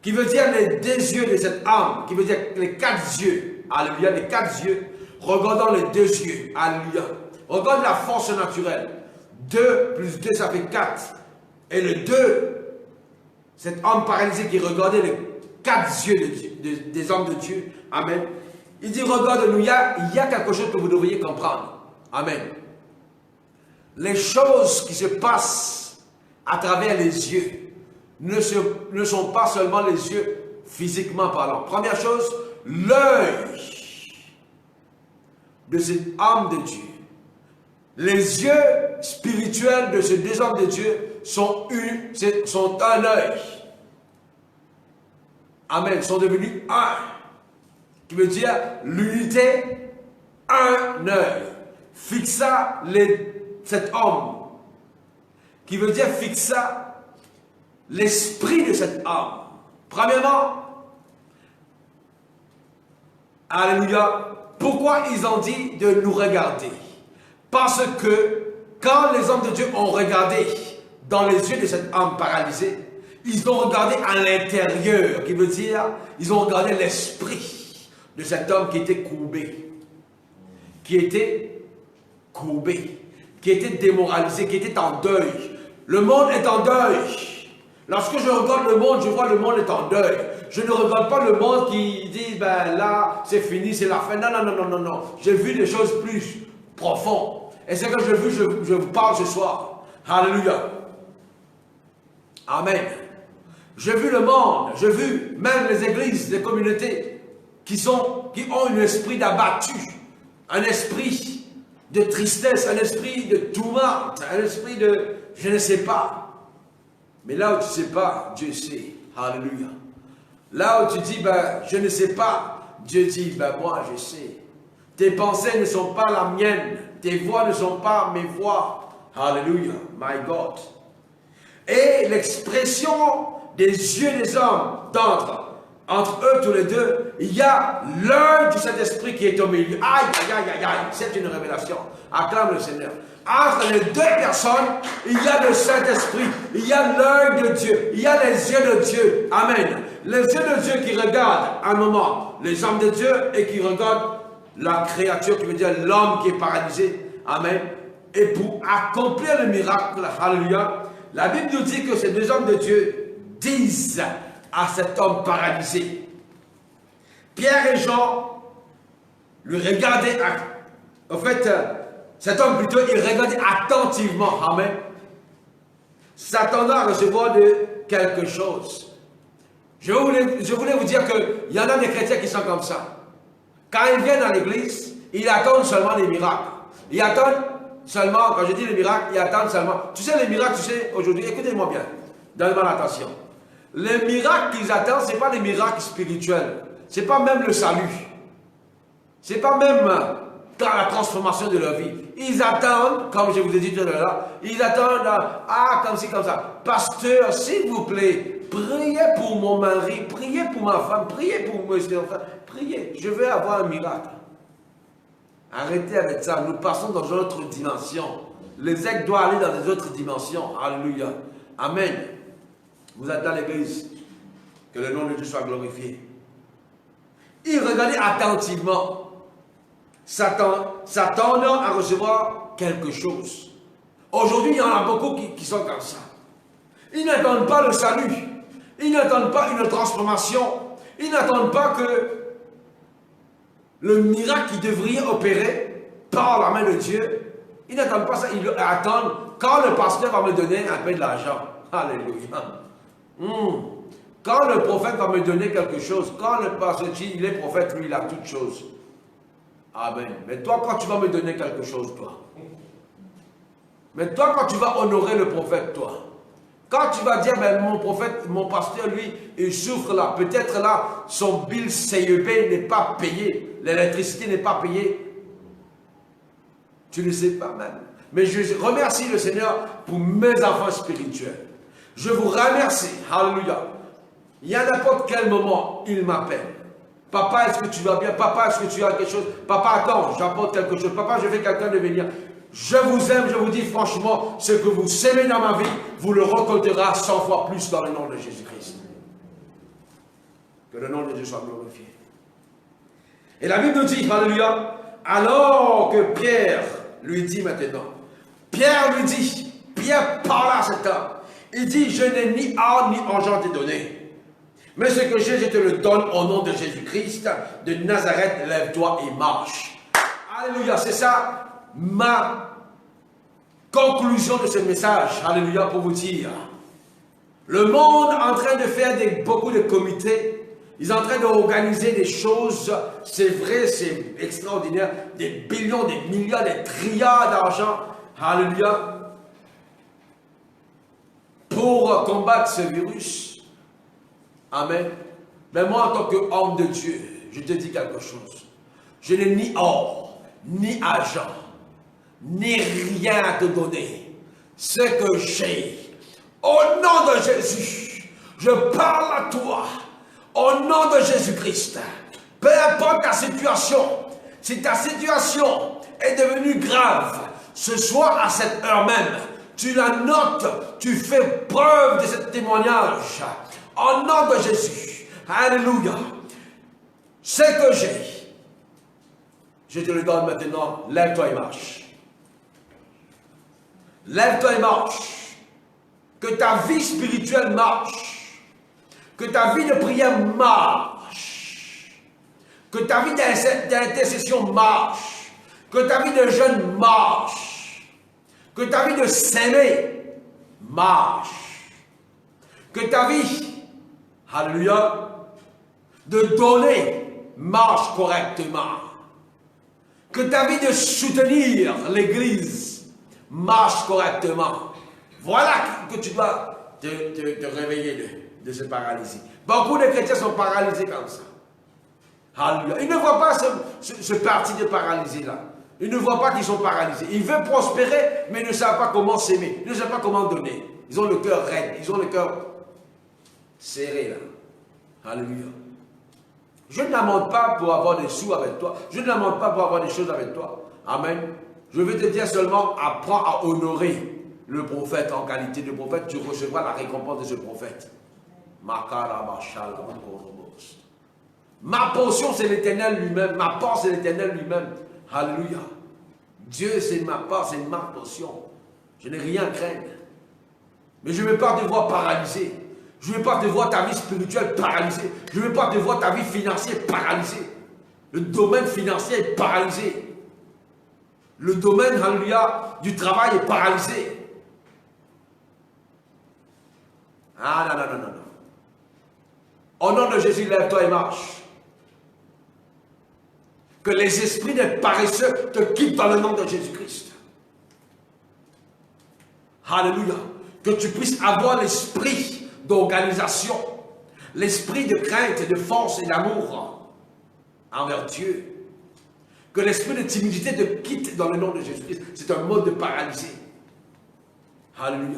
Qui veut dire les deux yeux de cette âme, qui veut dire les quatre yeux. Alléluia, les quatre yeux. Regardons les deux yeux. Alléluia. Regarde la force naturelle. 2 plus 2, ça fait 4. Et le 2, cet homme paralysé qui regardait les 4 yeux de Dieu, des hommes de Dieu. Amen. Il dit, regarde-nous, il y a quelque chose que vous devriez comprendre. Amen. Les choses qui se passent à travers les yeux ne sont pas seulement les yeux physiquement parlant. Première chose, l'œil de cette âme de Dieu. Les yeux spirituels de ces deux hommes de Dieu sont un œil. Amen. Sont devenus un. Qui veut dire l'unité, un œil. Fixa cet homme. Qui veut dire fixa l'esprit de cette âme. Premièrement, alléluia, pourquoi ils ont dit de nous regarder? Parce que quand les hommes de Dieu ont regardé dans les yeux de cette âme paralysée, ils ont regardé à l'intérieur, qui veut dire, ils ont regardé l'esprit de cet homme qui était courbé, qui était démoralisé, qui était en deuil. Le monde est en deuil. Lorsque je regarde le monde, je vois le monde est en deuil. Je ne regarde pas le monde qui dit, ben là, c'est fini, c'est la fin. Non, non, non, non, non, non. J'ai vu des choses plus profondes. Et c'est que je vous parle ce soir. Alléluia. Amen. J'ai vu le monde, j'ai vu même les églises, les communautés qui ont un esprit d'abattu, un esprit de tristesse, un esprit de tourmente, un esprit de je ne sais pas. Mais là où tu ne sais pas, Dieu sait. Alléluia. Là où tu dis, ben, je ne sais pas, Dieu dit, ben, moi, je sais. Tes pensées ne sont pas la mienne. Tes voix ne sont pas mes voix. Alléluia. My God. Et l'expression des yeux des hommes, entre eux tous les deux, il y a l'œil du Saint-Esprit qui est au milieu. Aïe, aïe, aïe, aïe, aïe. C'est une révélation. Acclame le Seigneur. Entre les deux personnes, il y a le Saint-Esprit, il y a l'œil de Dieu, il y a les yeux de Dieu. Amen. Les yeux de Dieu qui regardent un moment les hommes de Dieu et qui regardent la créature, qui veut dire l'homme qui est paralysé. Amen. Et pour accomplir le miracle, alléluia, la Bible nous dit que ces deux hommes de Dieu disent à cet homme paralysé. Pierre et Jean lui regardaient, en fait, cet homme plutôt, il regardait attentivement, amen, s'attendant à recevoir de quelque chose. Je voulais vous dire qu'il y en a des chrétiens qui sont comme ça. Quand ils viennent à l'église, ils attendent seulement les miracles. Ils attendent seulement, quand je dis les miracles, ils attendent seulement. Tu sais, les miracles, tu sais, aujourd'hui, écoutez-moi bien, donnez-moi l'attention. Les miracles qu'ils attendent, ce n'est pas des miracles spirituels. Ce n'est pas même le salut. Ce n'est pas même dans la transformation de leur vie. Ils attendent, comme je vous ai dit tout à l'heure, ils attendent, comme ci, comme ça. Pasteur, s'il vous plaît, priez pour mon mari, priez pour ma femme, priez pour mes enfants, priez. Je veux avoir un miracle. Arrêtez avec ça. Nous passons dans une autre dimension. Les aigles doivent aller dans des autres dimensions. Alléluia. Amen. Vous êtes dans l'église. Que le nom de Dieu soit glorifié. Ils regardaient attentivement, s'attendant à recevoir quelque chose. Aujourd'hui, il y en a beaucoup qui sont comme ça. Ils n'attendent pas le salut. Ils n'attendent pas une transformation. Ils n'attendent pas que le miracle qui devrait opérer par la main de Dieu, ils n'attendent pas ça. Ils attendent quand le pasteur va me donner un peu de l'argent. Alléluia. Quand le prophète va me donner quelque chose, quand le pasteur dit, il est prophète, lui, il a toutes choses. Amen. Mais toi, quand tu vas me donner quelque chose, toi. Mais toi, quand tu vas honorer le prophète, toi. Quand tu vas dire, ben, mon prophète, mon pasteur, lui, il souffre là. Peut-être là, son bill CEP n'est pas payé. L'électricité n'est pas payée. Tu ne sais pas même. Mais je remercie le Seigneur pour mes enfants spirituels. Je vous remercie. Alléluia. Il y a n'importe quel moment, il m'appelle. Papa, est-ce que tu vas bien? Papa, est-ce que tu as quelque chose? Papa, attends, j'apporte quelque chose. Papa, je fais quelqu'un de venir. Je vous aime, je vous dis franchement, ce que vous semez dans ma vie, vous le récolterez 100 fois plus dans le nom de Jésus-Christ. Que le nom de Dieu soit glorifié. Et la Bible nous dit, alléluia, alors que Pierre lui dit maintenant, Pierre lui dit, Pierre parle à cet homme, il dit, je n'ai ni âme ni argent te donné. Mais ce que j'ai, je te le donne au nom de Jésus-Christ de Nazareth, lève-toi et marche. Alléluia, c'est ça ma conclusion de ce message. Alléluia, pour vous dire. Le monde est en train de faire beaucoup de comités. Ils sont en train d'organiser des choses. C'est vrai, c'est extraordinaire. Des billions, des milliards, des trilliards d'argent. Alléluia. Pour combattre ce virus. Amen. Mais moi, en tant qu'homme de Dieu, je te dis quelque chose. Je n'ai ni or, ni argent, ni rien à te donner. Ce que j'ai, au nom de Jésus, je parle à toi, au nom de Jésus-Christ. Peu importe ta situation, si ta situation est devenue grave, ce soir à cette heure même, tu la notes, tu fais preuve de ce témoignage. Au nom de Jésus, alléluia, ce que j'ai, je te le donne maintenant, lève-toi et marche. Lève-toi et marche. Que ta vie spirituelle marche. Que ta vie de prière marche. Que ta vie d'intercession marche. Que ta vie de jeûne marche. Que ta vie de s'aimer marche. Que ta vie, alléluia, de donner marche correctement. Que ta vie de soutenir l'Église marche correctement. Voilà que tu dois te réveiller de ce paralysie. Beaucoup de chrétiens sont paralysés comme ça. Alléluia. Ils ne voient pas ce parti de paralysie là. Ils ne voient pas qu'ils sont paralysés. Ils veulent prospérer, mais ils ne savent pas comment s'aimer. Ils ne savent pas comment donner. Ils ont le cœur raide. Ils ont le cœur serré là. Alléluia. Je ne l'amende pas pour avoir des sous avec toi. Je ne l'amende pas pour avoir des choses avec toi. Amen. Je vais te dire seulement, apprends à honorer le prophète en qualité de prophète. Tu recevras la récompense de ce prophète. Ma portion, c'est l'Éternel lui-même. Ma part, c'est l'Éternel lui-même. Alléluia. Dieu, c'est ma part, c'est ma portion. Je n'ai rien à craindre. Mais je ne veux pas te voir paralysé. Je ne veux pas te voir ta vie spirituelle paralysée. Je ne veux pas te voir ta vie financière paralysée. Le domaine financier est paralysé. Le domaine, alléluia, du travail est paralysé. Ah non, non, non, non, non. Au nom de Jésus, lève-toi et marche. Que les esprits des paresseux te quittent dans le nom de Jésus-Christ. Alléluia. Que tu puisses avoir l'esprit d'organisation, l'esprit de crainte, de force et d'amour envers Dieu. Que l'esprit de timidité te quitte dans le nom de Jésus-Christ. C'est un mode de paralysie. Alléluia.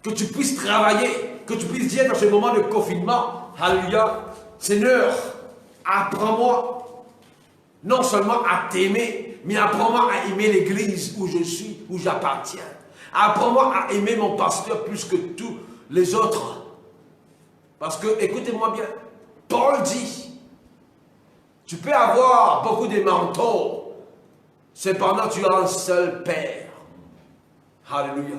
Que tu puisses travailler, que tu puisses dire dans ce moment de confinement, alléluia, Seigneur, apprends-moi non seulement à t'aimer, mais apprends-moi à aimer l'église où je suis, où j'appartiens. Apprends-moi à aimer mon pasteur plus que tous les autres. Parce que, écoutez-moi bien, Paul dit, tu peux avoir beaucoup de manteaux, cependant tu as un seul Père. Alléluia.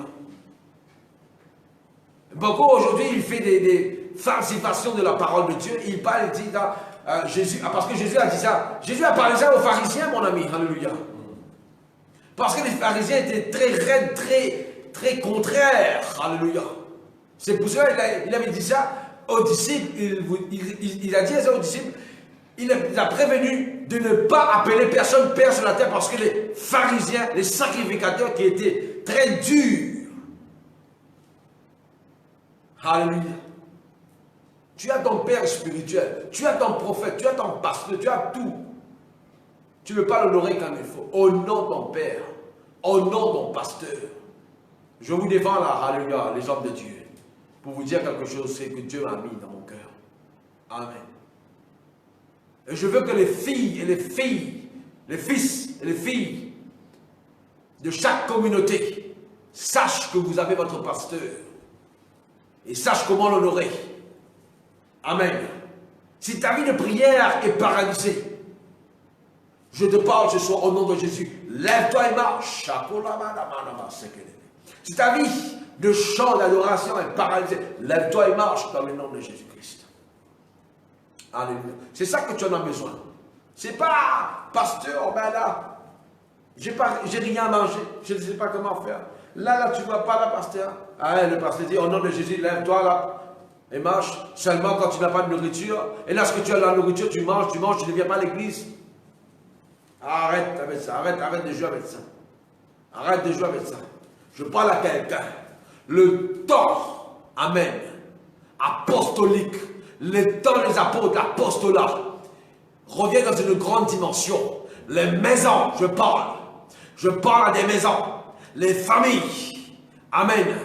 Beaucoup aujourd'hui, il fait des falsifications de la parole de Dieu. Il parle, il dit dans Jésus, parce que Jésus a dit ça. Jésus a parlé ça aux pharisiens, mon ami. Alléluia. Parce que les pharisiens étaient très raides, très contraires. Alléluia. C'est pour cela qu'il avait dit ça aux disciples. Il a dit ça aux disciples. Il a prévenu de ne pas appeler personne Père sur la terre parce que les pharisiens, les sacrificateurs qui étaient très durs. Alléluia. Tu as ton Père spirituel, tu as ton prophète, tu as ton pasteur, tu as tout. Tu ne veux pas l'honorer comme il faut. Honore ton Père, honore ton pasteur. Je vous défends là, alléluia, les hommes de Dieu. pour vous dire quelque chose, c'est que Dieu m'a mis dans mon cœur. Amen. Et je veux que les filles et les fils et les filles de chaque communauté sachent que vous avez votre pasteur et sachent comment l'honorer. Amen. Si ta vie de prière est paralysée, je te parle ce soir au nom de Jésus. Lève-toi et marche. Si ta vie de chant, d'adoration est paralysée, lève-toi et marche dans le nom de Jésus-Christ. Alléluia. C'est ça que tu en as besoin. C'est pas, pasteur, ben là, j'ai rien mangé, je ne sais pas comment faire. Là, tu ne vois pas là, pasteur. Ah, le pasteur dit, au nom de Jésus, lève-toi là et marche. Seulement quand tu n'as pas de nourriture. Et lorsque tu as la nourriture, tu manges, tu ne viens pas à l'église. Arrête avec ça, arrête de jouer avec ça. Arrête de jouer avec ça. Je parle à quelqu'un. Le temps, amen, apostolique, le temps des apôtres, l'apostolat, revient dans une grande dimension. Les maisons, je parle à des maisons, les familles, amen.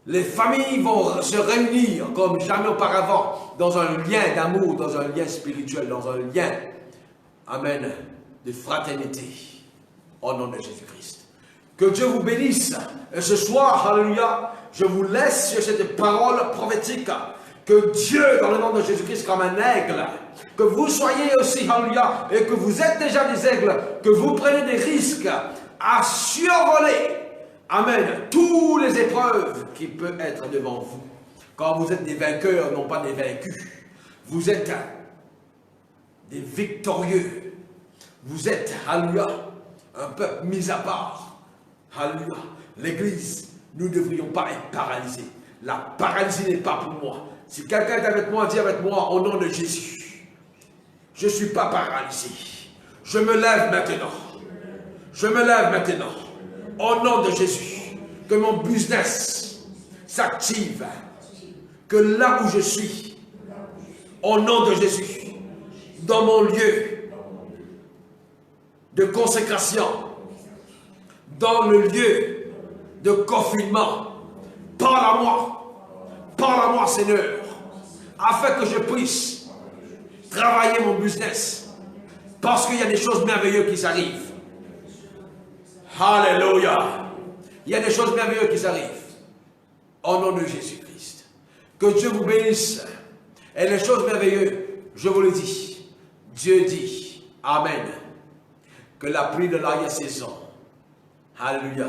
Les familles vont se réunir comme jamais auparavant dans un lien d'amour, dans un lien spirituel, dans un lien, amen, de fraternité, au nom de Jésus-Christ. Que Dieu vous bénisse. Et ce soir, alléluia, je vous laisse sur cette parole prophétique. Que Dieu, dans le nom de Jésus-Christ, comme un aigle, que vous soyez aussi, alléluia, et que vous êtes déjà des aigles, que vous prenez des risques à survoler, amen, toutes les épreuves qui peuvent être devant vous. Quand vous êtes des vainqueurs, non pas des vaincus. Vous êtes des victorieux. Vous êtes, alléluia, un peuple mis à part. Alléluia. L'Église, nous ne devrions pas être paralysés. La paralysie n'est pas pour moi. Si quelqu'un est avec moi, dis avec moi au nom de Jésus. Je ne suis pas paralysé. Je me lève maintenant. Je me lève maintenant. Au nom de Jésus. Que mon business s'active. Que là où je suis, au nom de Jésus, dans mon lieu de consécration, dans le lieu de confinement, parle à moi Seigneur, afin que je puisse travailler mon business, parce qu'il y a des choses merveilleuses qui s'arrivent. Alléluia. Il y a des choses merveilleuses qui s'arrivent. Au nom de Jésus-Christ. Que Dieu vous bénisse. Et les choses merveilleuses, je vous le dis, Dieu dit, Amen, que la pluie de l'arrière-saison, alléluia,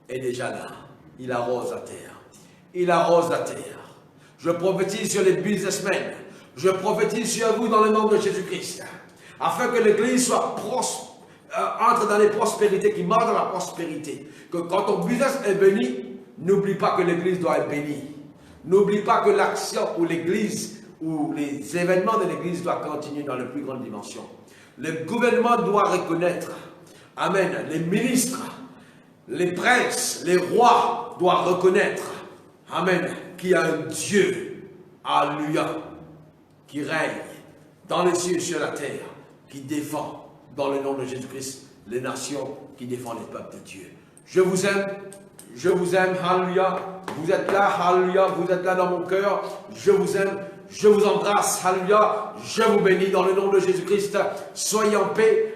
est déjà là. Il arrose la terre. Il arrose la terre. Je prophétise sur les businessmen. Je prophétise sur vous dans le nom de Jésus-Christ. Afin que l'Église soit entre dans les prospérités, qui marche dans la prospérité. Que quand ton business est béni, n'oublie pas que l'Église doit être bénie. N'oublie pas que l'action ou l'Église ou les événements de l'Église doivent continuer dans la plus grande dimension. Le gouvernement doit reconnaître, amen, les ministres, les princes, les rois doivent reconnaître, amen, qu'il y a un Dieu, alléluia, qui règne dans les cieux et sur la terre, qui défend, dans le nom de Jésus-Christ, les nations, qui défend les peuples de Dieu. Je vous aime, alléluia, vous êtes là, alléluia, vous êtes là dans mon cœur, je vous aime, je vous embrasse, alléluia, je vous bénis dans le nom de Jésus-Christ, soyez en paix,